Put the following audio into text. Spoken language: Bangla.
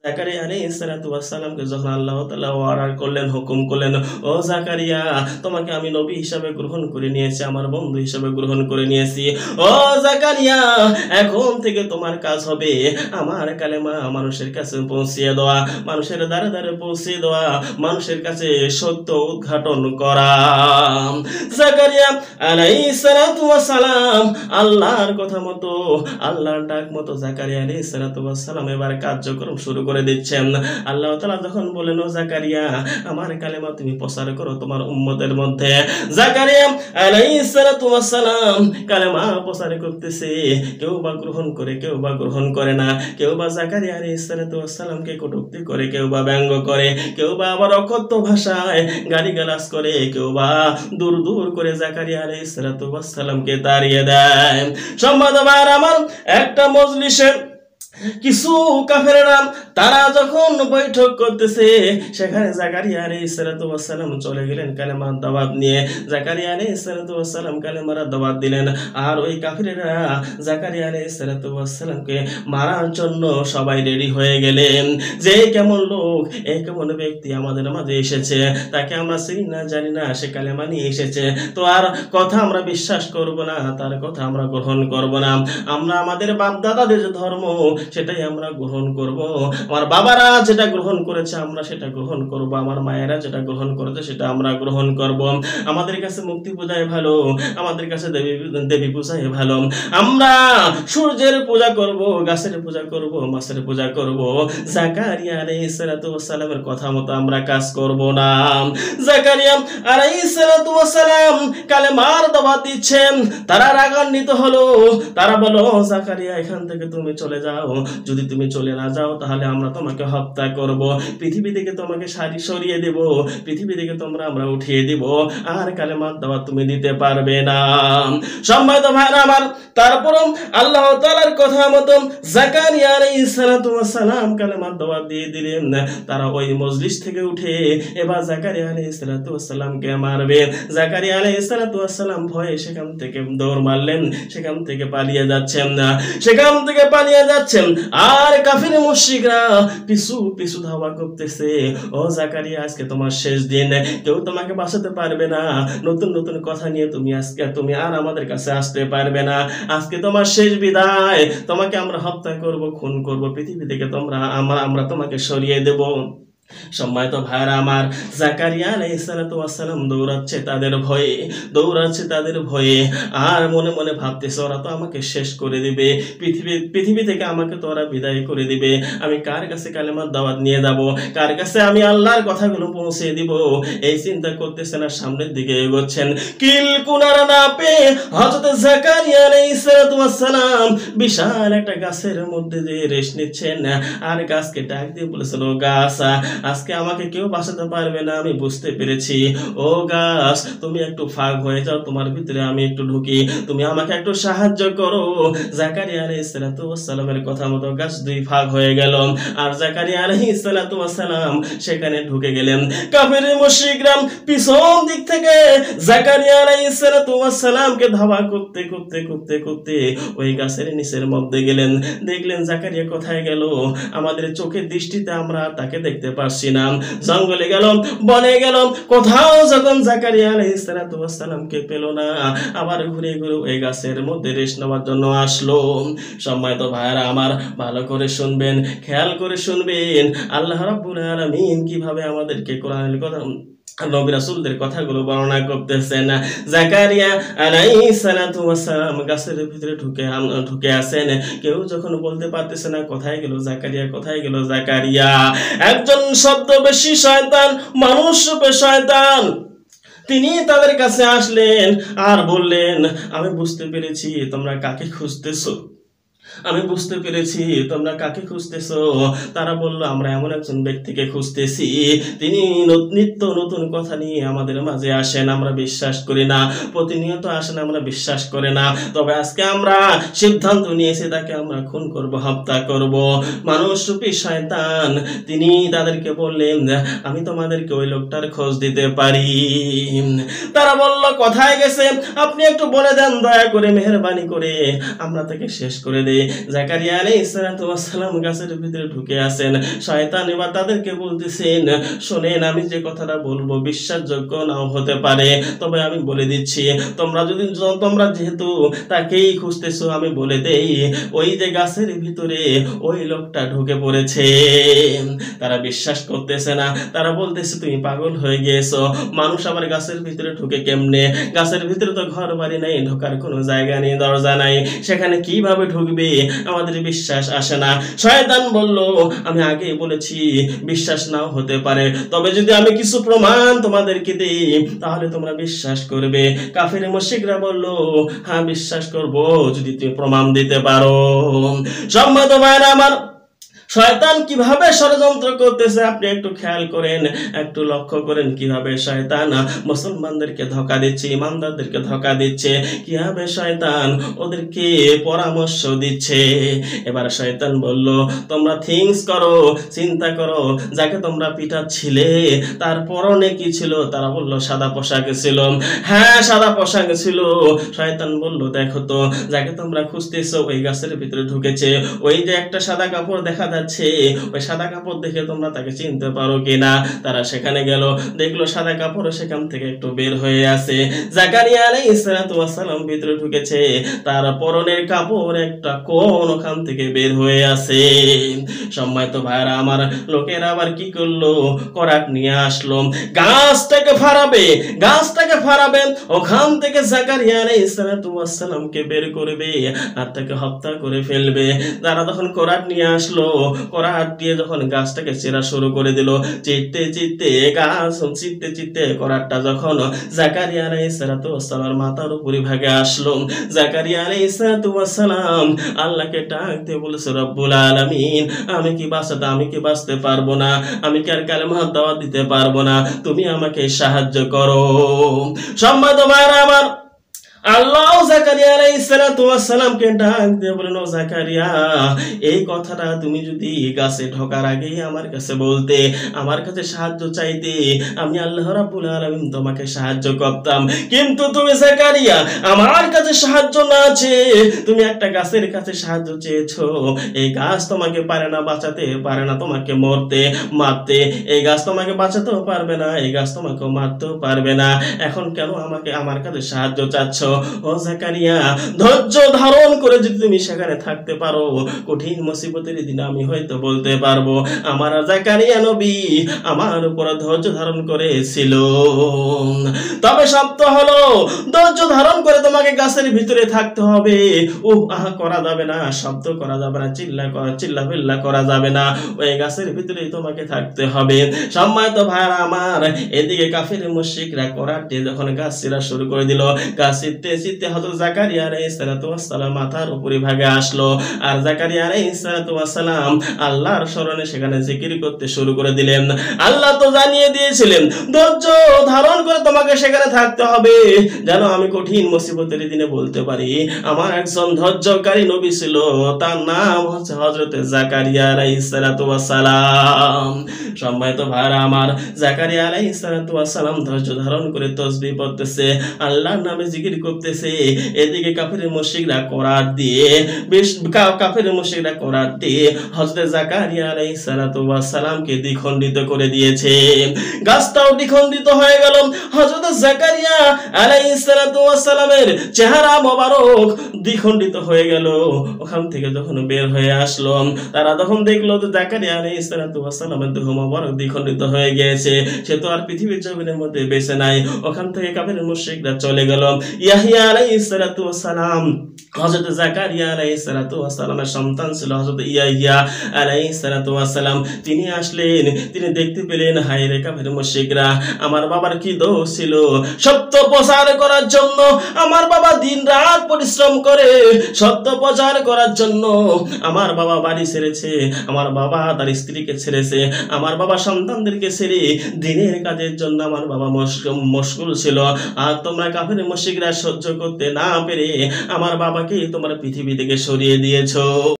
জাকারিয়া আলাইহিস সালাতু ওয়াস সালামকে যখন আল্লাহ তাআলা অর্ডার করলেন, হুকুম করলেন, ও জাকারিয়া তোমাকে আমি নবী হিসাবে গ্রহণ করে নিয়েছি, আমার বন্ধু হিসাবে গ্রহণ করে নিয়েছি। ও জাকারিয়া এখন থেকে তোমার কাজ হবে আমার কালেমা মানুষের কাছে পৌঁছিয়ে দেওয়া, মানুষের দ্বারে দ্বারে পৌঁছে দেওয়া, মানুষের কাছে সত্য উদ্ঘাটন করা। জাকারিয়া আলাইহিস সালাতু ওয়াস সালাম আল্লাহর কথা মতো, আল্লাহর ডাক মতো জাকারিয়া আলাইহিস সালাতু ওয়াস সালাম এবার কার্যক্রম শুরু করে দিচ্ছেন। আল্লাহ তাআলা যখন বলেন, ও জাকারিয়া আমার কালেমা তুমি প্রচার করো তোমার উম্মতের মধ্যে। জাকারিয়া আলাইহিস সালাতু ওয়াস সালাম কালেমা প্রচার করতেছে, কেউ বা গ্রহণ করে, কেউ বা গ্রহণ করে না, কেউ বা জাকারিয়া আলাইহিস সালাতু ওয়াস সালামকে কটূক্তি করে, কেউ বা ব্যঙ্গ করে, কেউ বা আবার অকথ্য ভাষায় গালিগালাজ করে, কেউ বা দূর দূর করে জাকারিয়া আলাইহিস সালাতু ওয়াস সালামকে তাড়িয়ে দেয়। সম্মানিত ভাইরা আমার, একটা মজলিসে কিছু কাফেররা তারা যখন বৈঠক করতেছে, সেখানে জাকারিয়া আলাইহিস সালাতু ওয়াস সালাম চলে গেলেন কালেমার দাওয়াত নিয়ে। জাকারিয়া আলাইহিস সালাতু ওয়াস সালাম কালেমার দাওয়াত দিলেন, আর ওই কাফেররা জাকারিয়া আলাইহিস সালাতু ওয়াস সালামকে মারার জন্য সবাই রেডি হয়ে গেলেন। যে কেমন লোক, এই কেমন ব্যক্তি আমাদের মাঝে এসেছে, তাকে আমরা চিনি না জানি না, সে কালেমা নিয়ে এসেছে, তো আর কথা আমরা বিশ্বাস করব না, তার কথা আমরা গ্রহণ করব না। আমরা আমাদের বাপ দাদাদের যে ধর্ম সেটাই আমরা গ্রহণ করব, আমার বাবারা যেটা গ্রহণ করেছে আমরা সেটা গ্রহণ করব, আমার মায়েরা যেটা গ্রহণ করেছে সেটা আমরা গ্রহণ করব। আমাদের কাছে মূর্তি পূজাই ভালো, আমাদের কাছে দেবী পূজাই ভালো। আমরা সূর্যের পূজা করব, গাছের পূজা করব, মাছের পূজা করব। জাকারিয়া আলাইহিস সালাতু ওয়াস সালামের কথা মতো আমরা কাজ করব না। জাকারিয়া আলাইহিস সালাতু ওয়াস সালাম কালেমার দাওয়াত দিচ্ছেন, তারা রাগান্বিত হলো, তারা বলো, জাকারিয়া এখান থেকে তুমি চলে যাও, যদি তুমি চলে না যাও তাহলে আমরা তোমাকে হত্যা করব, পৃথিবী থেকে তোমাকে সরিয়ে দেব, পৃথিবী থেকে তোমরা আমরা উঠিয়ে দেব, আর কালেমার দাওয়াত তুমি দিতে পারবে না। সম্মানিত ভাইরা আমার, তারপরও আল্লাহ তাআলার কথা মতো জাকারিয়া আলাইহিস সালাতু ওয়াস সালাম কালেমার দাওয়াত দিয়ে দিলেন। তারা ওই মজলিস থেকে উঠে এবার জাকারিয়া আলাইহিস সালাতু ওয়াস সালামকে মারবে। জাকারিয়া আলাইহিস সালাতু ওয়াস সালাম ভয়ে সেখান থেকে দৌড় মারলেন, সেখান থেকে পালিয়ে যাচ্ছেন না, সেখান থেকে পালিয়ে যাচ্ছেন। আর কাফির মুশরিকরা পিছু পিছু ধাওয়া করতেছে, ও জাকারিয়া আজকে তোমার শেষ দিন, কেউ তোমাকে বাঁচাতে পারবে না, নতুন নতুন কথা নিয়ে তুমি আর আমাদের কাছে আসতে পারবে না, আজকে তোমার শেষ বিদায়, তোমাকে আমরা হত্যা করব, খুন করব, পৃথিবী থেকে আমরা তোমাকে সরিয়ে দেব। সম্মানিত ভাইরা আমার, জাকারিয়া আলাইহিস সালাতু ওয়াস সালাম দৌড়াচ্ছে তাদের ভয়ে, দৌড়াচ্ছে তাদের ভয়ে, আর মনে মনে ভাবতেছে ওরা তো আমাকে শেষ করে দিবে, পৃথিবী থেকে আমাকে তো ওরা বিদায় করে দিবে, আমি কার কাছে কালেমার দাওয়াত নিয়ে যাব, কার কাছে আমি আল্লাহর কথাগুলো পৌঁছে দিব, এই চিন্তা করতেছেন আর সামনের দিকে এগোচ্ছেন। কিল কুনারা না পেয়ে হযরত জাকারিয়া আলাইহিস সালাতু ওয়াস সালাম বিশাল একটা গাছের মধ্যে যে রেস্ট নিচ্ছেন, আর গাছকে ডাক দিয়ে বলেছিল, গাছ আজকে আমাকে কেউ বাঁচাতে পারবে না, আমি বুঝতে পেরেছি, ও গাছ তুমি একটু ফাঁক হয়ে যাও, তোমার ভিতরে আমি একটু ঢুকি, তুমি আমাকে একটু সাহায্য করো। জাকারিয়া আলাইহিস সালাতু ওয়াস সালামের কথা মতো গাছ দুই ভাগ হয়ে গেল, আর জাকারিয়া আলাইহিস সালাতু ওয়াস সালাম সেখানে ঢুকে গেলেন। কাফির মুশরিকরা পিছন দিক থেকে জাকারিয়া আলাইহিস সালাতু ওয়াস সালামকে ধাওয়া করতে করতে করতে করতে ওই গাছের নিচের মধ্যে গেলেন। দেখলেন জাকারিয়া কোথায় গেল, আমাদের চোখের দৃষ্টিতে আমরা তাকে দেখতে পারছি না, জঙ্গলে গেল, বনে গেল, কোথাও যখন জাকারিয়া আলাইহিস সালাতু ওয়াস সালামকে পেল না, আবার ঘুরে ঘুরে ওই গাছের মধ্যে রেস্ট নেওয়ার জন্য আসলো। সম্মানিত ভাইরা আমার, ভালো করে শুনবেন, খেয়াল করে শুনবেন, আল্লাহ রাব্বুল আলামিন কিভাবে আমাদেরকে কোরআনের কথা, নবী রাসূলদের কথাগুলো বর্ণনা করতেছেন। জাকারিয়া আলাইহিস সালাতু ওয়াস সালাম গাছের ভিতরে ঢুকে আছেন, কেউ যখন বলতে পারতেছে না কোথায় গেল জাকারিয়া, কোথায় গেল জাকারিয়া, একজন শব্দবেশী শয়তান, মানুষ রূপে শয়তান, তিনি তাদের কাছে আসলেন আর বললেন, আমি বুঝতে পেরেছি তোমরা কাকে খুঁজতেছো, আমি বুঝতে পেরেছি তোমরা কাকে খুঁজতেছো। তারা বলল, আমরা এমন একজন ব্যক্তিকে খুঁজতেছি, তিনি নিত্য নতুন কথা নিয়ে আমাদের মাঝে আসেন, আমরা বিশ্বাস করি না, প্রতিনিয়ত আসেন, আমরা বিশ্বাস করি না, তবে আজকে আমরা সিদ্ধান্ত নিয়েছি তাকে আমরা খুন করব, হত্যা করব। মানুষরূপী শয়তান তিনি তাদেরকে বললেন, আমি তোমাদেরকে ওই লোকটার খোঁজ দিতে পারি। তারা বলল, কোথায় গেছে আপনি একটু বলে দেন দয়া করে, মেহেরবানি করে, আমরা তাকে শেষ করে দেই। জাকারিয়া আলাইহিস সালাম গাছের ভিতরে ঢুকে আসেন। শয়তান এবার তাদেরকে বলতেছেন, শোনেন আমি যে কথাটা বলবো বিশ্বাসযোগ্য নাও হতে পারে, তবে আমি বলে দিচ্ছি তোমরা যেহেতু তাকেই খুঁজতেছো আমি বলে দেই, ওই যে গাছের ভিতরে ওই লোকটা ঢুকে পড়েছে। তারা বিশ্বাস করতেছে না, তারা বলতেছে তুমি পাগল হয়ে গিয়েছো, মানুষ আবার গাছের ভিতরে ঢুকে কেমনে? গাছের ভিতরে তো ঘর বাড়ি নাই, ঢোকার কোনো জায়গা নেই, দরজা নাই, সেখানে কিভাবে ঢুকবে? আমাদের বিশ্বাস আসে না। শয়তান বলল, আমি আগেই বলেছি বিশ্বাস নাও হতে পারে, তবে যদি আমি কিছু প্রমাণ তোমাদেরকে দিই তাহলে তোমরা বিশ্বাস করবে। কাফের মুশরিকরা বলল, হ্যাঁ বিশ্বাস করব যদি তুমি প্রমাণ দিতে পারো। সম্মানিত ভাইরা আমার, শয়তান কিভাবে ষড়যন্ত্র করতেছে আপনি একটু খেয়াল করেন, একটু লক্ষ্য করেন কিভাবে শয়তান মুসলমানদেরকে ধোঁকা দিচ্ছে, ইমানদারদেরকে ধোঁকা দিচ্ছে, কিভাবে শয়তান ওদেরকে পরামর্শ দিচ্ছে। এবার শয়তান বলল, তোমরা থিংস করো, চিন্তা করো, যাকে তোমরা পিটাচ্ছিলে তার পরনে কি ছিল? তারা বলল সাদা পোশাক ছিল। হ্যাঁ সাদা পোশাক ছিল। শয়তান বলল, দেখো তো যাকে তোমরা খুঁজতেছো ওই গাছের ভিতরে ঢুকেছে, ওই যে একটা সাদা কাপড় দেখা যাচ্ছে, ওই সাদা কাপড় দেখে তোমরা তাকে চিনতে পারো কিনা? তারা সেখানে গেল, দেখলো সাদা কাপড় সেখান থেকে একটু বের হয়ে আছে। জাকারিয়া আলাইহিস সালাম ভিতরে ঢুকেছে, তার পরনের কাপড় একটা কোন ওখান থেকে বের হয়ে আছে। সম্মানিত ভাইরা আমার, লোকেরা আবার কি করলো? করাত নিয়ে আসলো, গাছটাকে ফাড়াবে, ওখান থেকে জাকারিয়া আলাইহিস সালামকে বের করবে আর তাকে হত্যা করে ফেলবে। তারা তখন করাত নিয়ে আসলো, করাত দিয়ে যখন গাছটাকে চেরা শুরু করে দিল, চিত্তে করাতটা যখন জাকারিয়া আলাইহিস সালামের মাথার উপরে ভাগে আসলো, জাকারিয়া আলাইহিস সালাম আল্লাহকে ডাকতে বলেছে, রব্বুল আলামিন আমি কি বাঁচতে পারবো না, আমি কি আর কালেমার দাওয়াত দিতে পারবো না, তুমি আমাকে সাহায্য করো। সম্মানিত ভাইরা আমার, আল্লাহ জাকারিয়া আলাইহিস সালামকে ডাক দিয়ে বলেন, ও জাকারিয়া এই কথাটা তুমি যদি গাছে ঢোকার আগেই আমার কাছে বলতে, আমার কাছে সাহায্য চাইতে, আমি আল্লাহ রাব্বুল আলামিন তোমাকে সাহায্য করতাম। কিন্তু তুমি জাকারিয়া আমার কাছে সাহায্য না চেয়ে তুমি একটা গাছের কাছে সাহায্য চেয়েছো। এই গাছ তোমাকে পারে না বাঁচাতে, পারে না তোমাকে মারতে, এই গাছ তোমাকে বাঁচাতেও পারবে না, এই গাছ তোমাকে মারতেও পারবে না, এখন কেন আমার কাছে সাহায্য চাচ্ছ? ও জাকারিয়া ধৈর্য ধারণ করে যদি তুমি সেখানে থাকতে পারো, কঠিন মুসিবতের দিন আমি হয়তো বলতে পারবো আমার জাকারিয়া নবী আমার উপর ধৈর্য ধারণ করেছিল। তবে শব্দ হলো ধৈর্য ধারণ করে তোমাকে গাছের ভিতরে থাকতে হবে, আহা করা যাবে না, শব্দ করা যাবে না, চিল্লাফিল্লা করা যাবে না, ওই গাছের ভিতরেই তোমাকে থাকতে হবে। সম্মানিত ভাইরা আমার, এদিকে কাফের মুশরিকরা করাত দিয়ে যখন গাছ চিরা শুরু করে দিল, গাছ চিত্তে হযরত জাকারিয়া আলাইহিস সালাম মাথার উপরে ভাগে আসলো, আর জাকারিয়া আলাইহিস সালাম আল্লাহর স্মরণে সেখানে জিকির করতে শুরু করে দিলেন। আল্লাহ তো জানিয়ে দিয়েছিলেন ধৈর্য ধারণ করে তোমাকে সেখানে থাকতে হবে, যেন আমি কঠিন মুসিবতের দিনে বলতে পারি আমার একজন ধৈর্যকারী নবী ছিল, তার নাম হচ্ছে হযরত জাকারিয়া আলাইহিস সালাম। সম্মানিত ভাইরা আমার, জাকারিয়া আলাইহিস সালাম ধৈর্য ধারণ করে তাসবিহ পড়তেছে, আল্লাহর নামে জিকির করতেছে। এদিকে কাফের মুশরিকরা করাত দিয়ে হযরত জাকারিয়া আলাইহিস সালামকে দ্বিখণ্ডিত করে দিয়েছে। গাছটাও দ্বিখণ্ডিত হয়ে গেল। হযরত জাকারিয়া আলাইহিস সালামের চেহারা মোবারক দ্বিখণ্ডিত হয়ে গেল। ওখান থেকে যখন বের হয়ে আসলো, তারা তখন দেখলো যে জাকারিয়া আলাইহিস সালামের দেহ মোবারক দ্বিখণ্ডিত হয়ে গিয়েছে, সে তো আর পৃথিবীর জমিনের মধ্যে বেঁচে নাই। ওখান থেকে কাফের মুশরিকরা চলে গেল। ইয়াহইয়া আলাইহিস সালাম হযরত জাকারিয়া আলাইহিস সালামের সন্তান ছিল হযরত ইয়াহইয়া আলাইহিস সালাম। তিনি আসলেন, তিনি দেখতে পেলেন হায় রে কাফের মুশরিকরা, আমার বাবার কি দোষ ছিল? সত্য প্রচার করার জন্য আমার বাবা দিনরাত পরিশ্রম করে সত্য প্রচার করার জন্য আমার বাবা বাড়ি ছেড়েছে, আমার বাবা তার স্ত্রীকে ছেড়েছে, আমার বাবা সন্তানদেরকে ছেড়ে দিনের কাজের জন্য আমার বাবা মশগুল ছিল। আর তোমরা কাফের মুশরিকরা সহ্য করতে না পেরে আমার বাবাকে তোমরা পৃথিবী থেকে সরিয়ে দিয়েছো।